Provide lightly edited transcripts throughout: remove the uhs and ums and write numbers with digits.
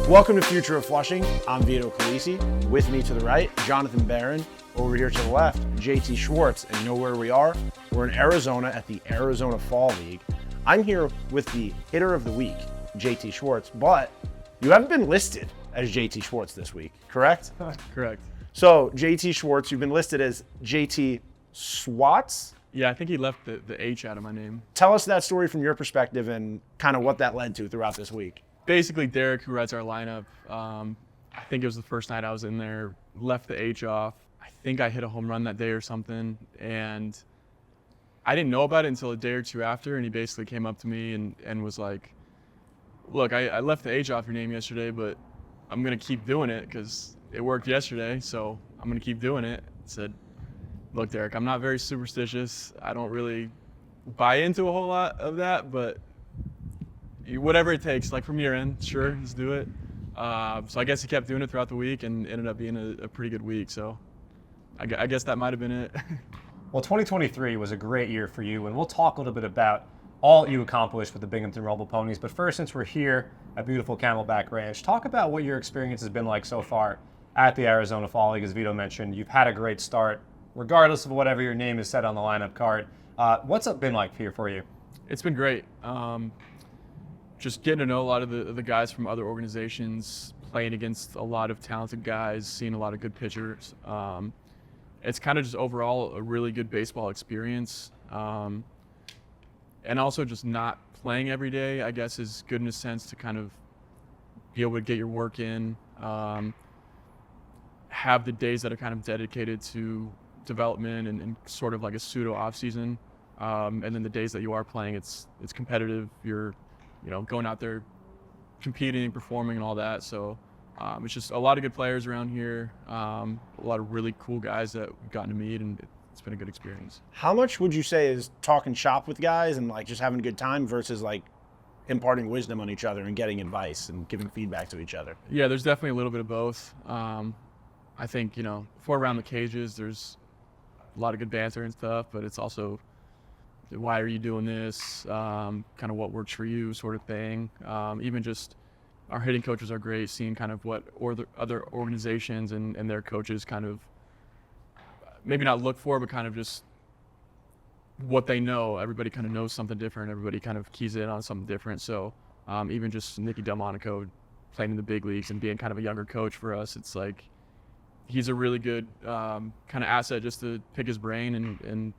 Welcome to Future of Flushing. I'm Vito Calisi. With me to the right, Jonathan Barron. Over here to the left, JT Schwartz. And you know where we are? We're in Arizona at the Arizona Fall League. I'm here with the hitter of the week, JT Schwartz, but you haven't been listed as JT Schwartz this week, correct? Correct. So, JT Schwartz, you've been listed as JT Schwartz? Yeah, I think he left the H out of my name. Tell us that story from your perspective and kind of what that led to throughout this week. Basically, Derek, who writes our lineup, I think it was the first night I was in there, left the H off. I think I hit a home run that day or something, and I didn't know about it until a day or two after, and he basically came up to me and was like, look, I left the H off your name yesterday, but I'm going to keep doing it because it worked yesterday, so I'm going to keep doing it. I said, look, Derek, I'm not very superstitious. I don't really buy into a whole lot of that, but whatever it takes, like from your end, sure, let's do it. So I guess he kept doing it throughout the week and ended up being a pretty good week. So I guess that might have been it. Well, 2023 was a great year for you, and we'll talk a little bit about all you accomplished with the Binghamton Rumble Ponies. But first, since we're here at beautiful Camelback Ranch, talk about what your experience has been like so far at the Arizona Fall League. As Vito mentioned, you've had a great start, regardless of whatever your name is set on the lineup card. What's it been like here for you? It's been great. Just getting to know a lot of the guys from other organizations, playing against a lot of talented guys, seeing a lot of good pitchers. It's kind of just overall a really good baseball experience. And also just not playing every day, I guess, is good in a sense to kind of be able to get your work in, have the days that are kind of dedicated to development and sort of like a pseudo off season. And then the days that you are playing, it's competitive. You're going out there, competing, performing, and all that. So it's just a lot of good players around here, a lot of really cool guys that we've gotten to meet, and it's been a good experience. How much would you say is talking shop with guys and like just having a good time versus like imparting wisdom on each other and getting advice and giving feedback to each other? Yeah, there's definitely a little bit of both. I think, if we're around the cages, there's a lot of good banter and stuff, but it's also, why are you doing this? Kind of what works for you, sort of thing. Even just our hitting coaches are great, seeing kind of what other organizations and their coaches kind of maybe not look for, but kind of just what they know. Everybody kind of knows something different. Everybody kind of keys in on something different. So even just Nicky Delmonico playing in the big leagues and being kind of a younger coach for us, it's like he's a really good kind of asset just to pick his brain and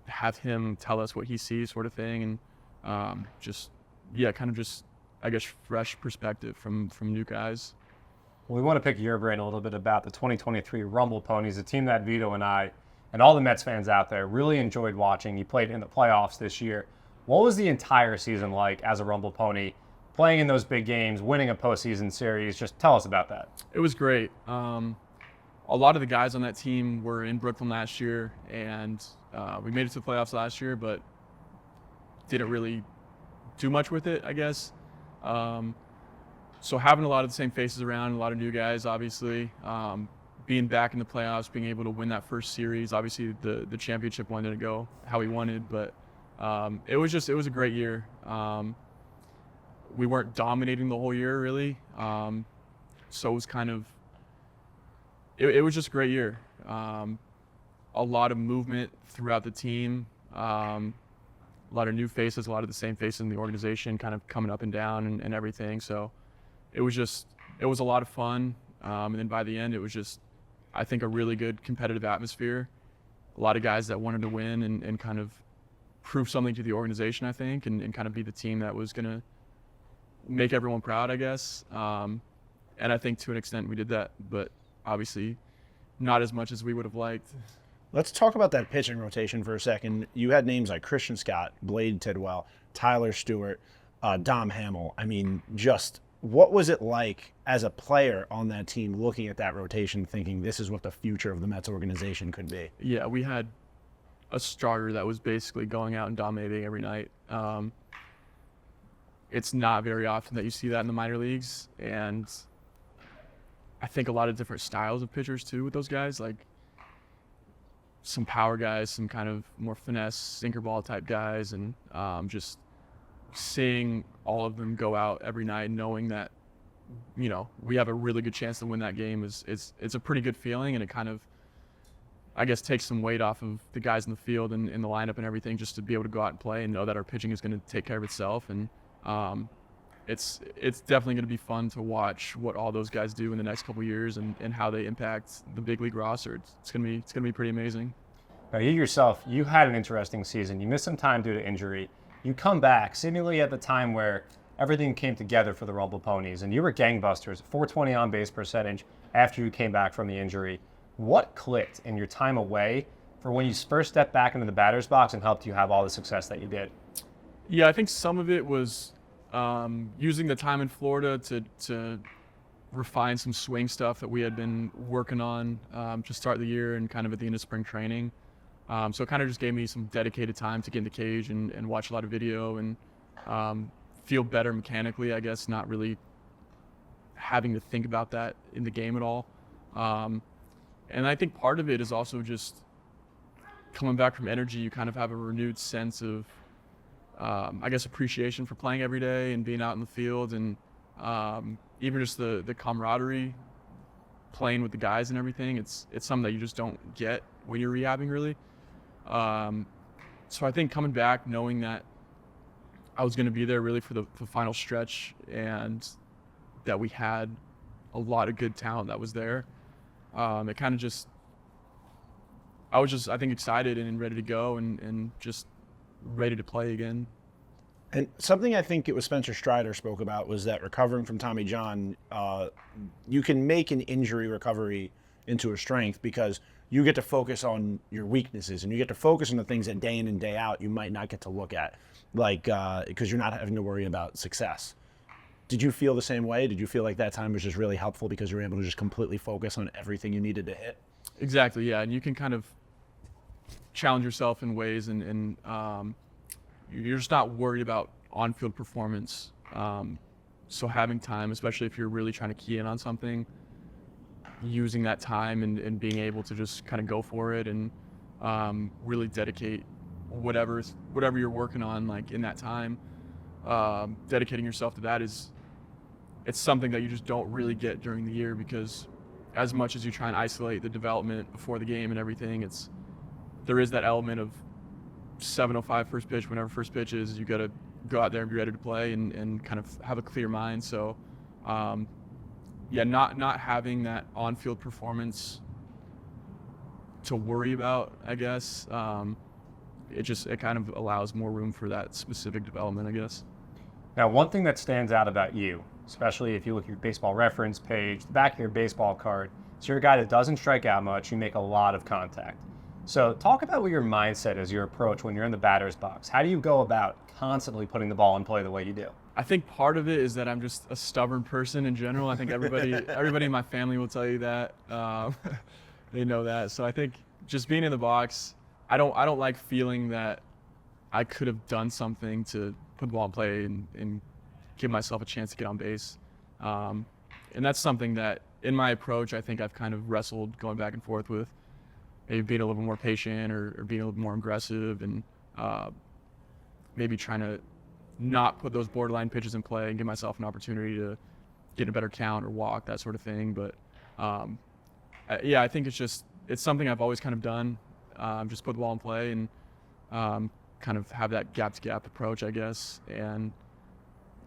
have him tell us what he sees, sort of thing, and I guess fresh perspective from new guys. Well, we want to pick your brain a little bit about the 2023 Rumble Ponies, a team that Vito and I and all the Mets fans out there really enjoyed watching. You played in the playoffs this year. What was the entire season like as a Rumble Pony, playing in those big games, winning a postseason series? Just tell us about that. It was great. A lot of the guys on that team were in Brooklyn last year, and we made it to the playoffs last year, but didn't really do much with it, I guess. So having a lot of the same faces around, a lot of new guys, obviously, being back in the playoffs, being able to win that first series. Obviously, the championship one didn't go how we wanted, but it was a great year. We weren't dominating the whole year, really. So it was kind of, it was just a great year. A lot of movement throughout the team, a lot of new faces, a lot of the same faces in the organization kind of coming up and down and everything. So it was a lot of fun. And then by the end, it was just, I think, a really good competitive atmosphere. A lot of guys that wanted to win and kind of prove something to the organization, I think, and kind of be the team that was going to make everyone proud, I guess. And I think to an extent we did that, but obviously not as much as we would have liked. Let's talk about that pitching rotation for a second. You had names like Christian Scott, Blade Tidwell, Tyler Stewart, Dom Hamill. I mean, just what was it like as a player on that team looking at that rotation thinking this is what the future of the Mets organization could be? Yeah, we had a starter that was basically going out and dominating every night. It's not very often that you see that in the minor leagues, and I think a lot of different styles of pitchers too with those guys, like some power guys, some kind of more finesse sinker ball type guys, and just seeing all of them go out every night knowing that we have a really good chance to win that game it's a pretty good feeling, and it kind of, I guess, takes some weight off of the guys in the field and in the lineup and everything, just to be able to go out and play and know that our pitching is going to take care of itself. And it's definitely going to be fun to watch what all those guys do in the next couple of years and how they impact the big league roster. It's going to be pretty amazing. Now, you yourself, you had an interesting season. You missed some time due to injury. You come back seemingly at the time where everything came together for the Rumble Ponies, and you were gangbusters, 420 on-base percentage after you came back from the injury. What clicked in your time away for when you first stepped back into the batter's box and helped you have all the success that you did? Yeah, I think some of it was using the time in Florida to refine some swing stuff that we had been working on to start the year and kind of at the end of spring training. So it kind of just gave me some dedicated time to get in the cage and watch a lot of video and feel better mechanically, I guess, not really having to think about that in the game at all. And I think part of it is also just coming back from energy. You kind of have a renewed sense of, I guess, appreciation for playing every day and being out in the field, and even just the camaraderie, playing with the guys and everything. It's something that you just don't get when you're rehabbing, really. So I think coming back, knowing that I was going to be there really for the final stretch, and that we had a lot of good talent that was there, it kind of just, I was just, I think, excited and ready to go and just ready to play again. And something I think it was Spencer Strider spoke about was that recovering from Tommy John, you can make an injury recovery into a strength because you get to focus on your weaknesses and you get to focus on the things that day in and day out you might not get to look at, like because you're not having to worry about success. Did you feel the same way? Did you feel like that time was just really helpful because you were able to just completely focus on everything you needed to hit? Exactly, yeah. And you can kind of challenge yourself in ways, and you're just not worried about on-field performance. So having time, especially if you're really trying to key in on something, using that time and being able to just kind of go for it and really dedicate whatever you're working on, like in that time, dedicating yourself to that it's something that you just don't really get during the year, because as much as you try and isolate the development before the game and everything, there is that element of 7:05 first pitch. Whenever first pitch is, you got to go out there and be ready to play and kind of have a clear mind. So yeah, not having that on-field performance to worry about, I guess, it kind of allows more room for that specific development, I guess. Now, one thing that stands out about you, especially if you look at your baseball reference page, the back of your baseball card, is you're a guy that doesn't strike out much. You make a lot of contact. So talk about what your mindset is, your approach when you're in the batter's box. How do you go about constantly putting the ball in play the way you do? I think part of it is that I'm just a stubborn person in general. I think everybody in my family will tell you that. They know that. So I think just being in the box, I don't like feeling that I could have done something to put the ball in play and give myself a chance to get on base. And that's something that in my approach, I think I've kind of wrestled going back and forth with, maybe being a little more patient or being a little more aggressive, and maybe trying to not put those borderline pitches in play and give myself an opportunity to get a better count or walk, that sort of thing. But yeah, I think it's something I've always kind of done. Just put the ball in play and kind of have that gap-to-gap approach, I guess. And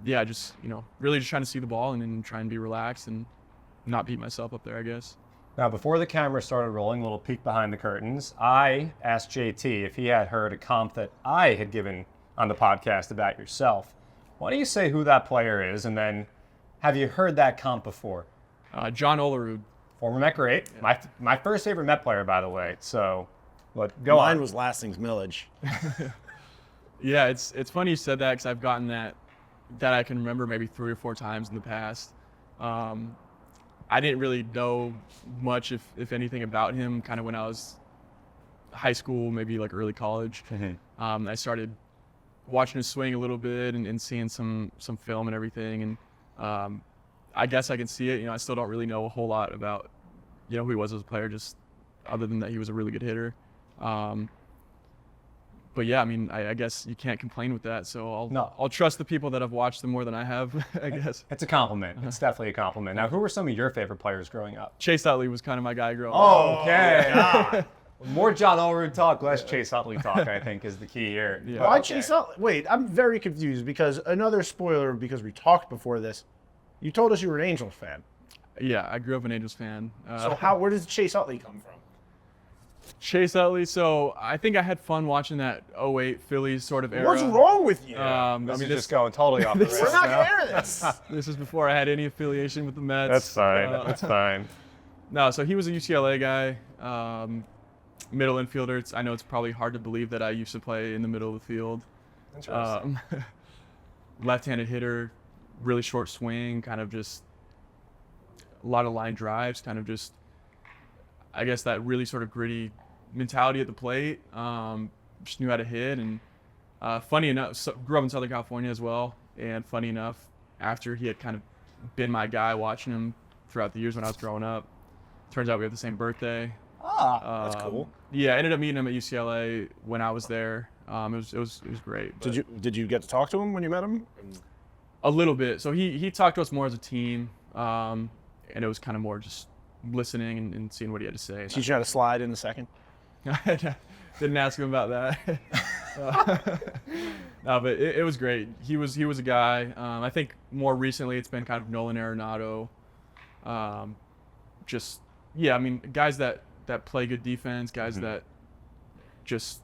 yeah, just, really just trying to see the ball and then try and be relaxed and not beat myself up there, I guess. Now, before the camera started rolling, a little peek behind the curtains, I asked JT if he had heard a comp that I had given on the podcast about yourself. Why don't you say who that player is, and then have you heard that comp before? John Olerud. Former Met great. Yeah. My first favorite Met player, by the way. So, go on. Mine was Lastings Millage. Yeah, it's funny you said that, because I've gotten that I can remember maybe 3 or 4 times in the past. I didn't really know much, if anything, about him kind of when I was high school, maybe like early college. Mm-hmm. I started watching his swing a little bit and seeing some film and everything. And I guess I can see it. I still don't really know a whole lot about, who he was as a player, just other than that he was a really good hitter. but yeah, I mean, I guess you can't complain with that. So I'll trust the people that have watched them more than I have, I guess. It's a compliment. It's definitely a compliment. Now, who were some of your favorite players growing up? Chase Utley was kind of my guy growing up. Oh, okay. More John Olerud talk, less Chase Utley talk, I think, is the key here. Yeah. Why Chase Utley? Wait, I'm very confused because another spoiler, because we talked before this, you told us you were an Angels fan. Yeah, I grew up an Angels fan. So where does Chase Utley come from? Chase Utley. So I think I had fun watching that 08 Phillies sort of era. What's wrong with you? This is just going totally off the rails We're not now. going to air this. This is before I had any affiliation with the Mets. That's fine. That's fine. No, so he was a UCLA guy, middle infielder. I know it's probably hard to believe that I used to play in the middle of the field. Interesting. Left-handed hitter, really short swing, kind of just a lot of line drives, kind of just, I guess, that really sort of gritty mentality at the plate. Just knew how to hit, and funny enough, grew up in Southern California as well. And funny enough, after he had kind of been my guy, watching him throughout the years when I was growing up, turns out we have the same birthday. That's cool. Yeah, I ended up meeting him at UCLA when I was there. It was great. Did you get to talk to him when you met him? A little bit. So he talked to us more as a team, and it was kind of more just listening and seeing what he had to say. Teach you how to slide in the second? Didn't ask him about that. No, but it was great. He was a guy. I think more recently it's been kind of Nolan Arenado. Just, yeah, I mean, guys that play good defense, guys that just,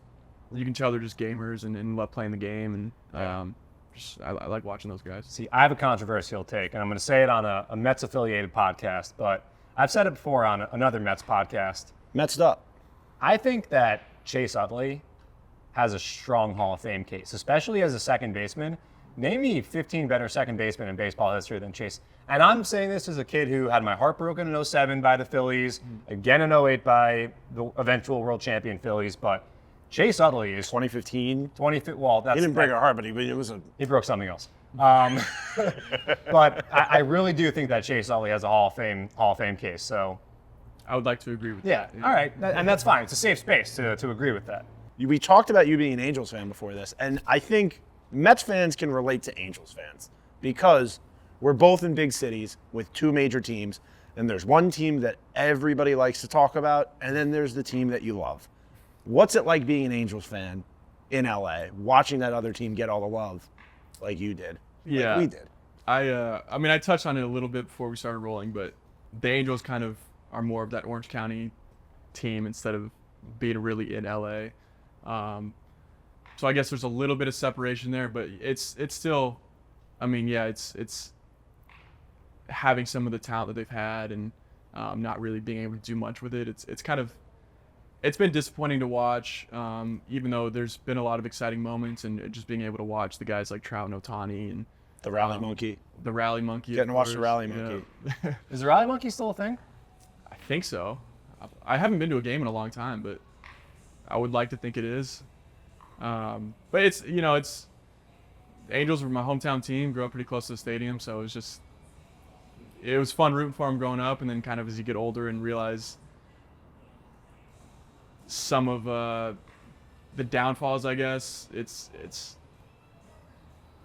you can tell they're just gamers and love playing the game. And I like watching those guys. See, I have a controversial take, and I'm going to say it on a Mets-affiliated podcast, but I've said it before on another Mets podcast. Metsed up. I think that Chase Utley has a strong Hall of Fame case, especially as a second baseman. Name me 15 better second basemen in baseball history than Chase. And I'm saying this as a kid who had my heart broken in 07 by the Phillies, again in 08 by the eventual world champion Phillies, but Chase Utley is 2015. Well, that's He didn't break our heart, but it was a. he broke something else. But I really do think that Chase Utley has a Hall of Fame case. So I would like to agree with yeah, that. all right, and that's fine. It's a safe space to agree with that. We talked about you being an Angels fan before this, and I think Mets fans can relate to Angels fans because we're both in big cities with two major teams, and there's one team that everybody likes to talk about, and then there's the team that you love. What's it like being an Angels fan in LA, watching that other team get all the love like you did? Yeah. Like we did. I mean, I touched on it a little bit before we started rolling, but the Angels kind of are more of that Orange County team instead of being really in LA. So I guess there's a little bit of separation there, but it's still, I mean, yeah, it's having some of the talent that they've had and not really being able to do much with it. It's been disappointing to watch, even though there's been a lot of exciting moments and just being able to watch the guys like Trout and Ohtani and The Rally Monkey. the Rally Monkey. Getting to of watch the course. Rally Yeah. Monkey. Is the Rally Monkey still a thing? I think so. I haven't been to a game in a long time, but I would like to think it is. But it's, the Angels were my hometown team, grew up pretty close to the stadium, so it was fun rooting for them growing up, and then kind of as you get older and realize some of the downfalls, I guess, it's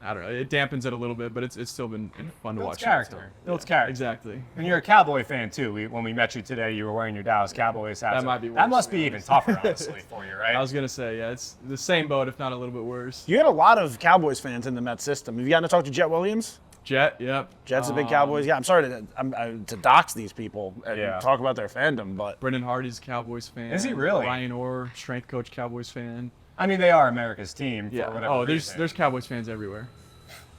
I don't know, it dampens it a little bit, but it's still been fun to watch. Character. Builds character. Exactly. And you're a Cowboy fan too. When we met you today, you were wearing your Dallas Cowboys hat. That so might be That worse, must to be be even honest. tougher, honestly, for you, right? I was gonna say, yeah, it's the same boat, if not a little bit worse. You had a lot of Cowboys fans in the Mets system. Have you gotten to talk to Jet Williams? Jet, yep. Jet's a big Cowboys. Yeah, I'm sorry to dox these people and Yeah. talk about their fandom, but Brendan Hardy's a Cowboys fan. Is he really? Ryan Orr, strength coach, Cowboys fan. I mean, they are America's team. Yeah. For whatever Oh, reason. there's Cowboys fans everywhere.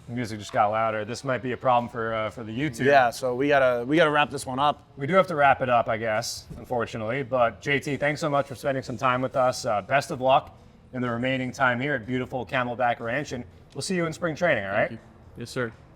The music just got louder. This might be a problem for the YouTube. yeah, so we gotta wrap this one up. We do have to wrap it up, I guess, unfortunately. But JT, thanks so much for spending some time with us. Best of luck in the remaining time here at beautiful Camelback Ranch, and we'll see you in spring training. All right? Thank you. Yes, sir.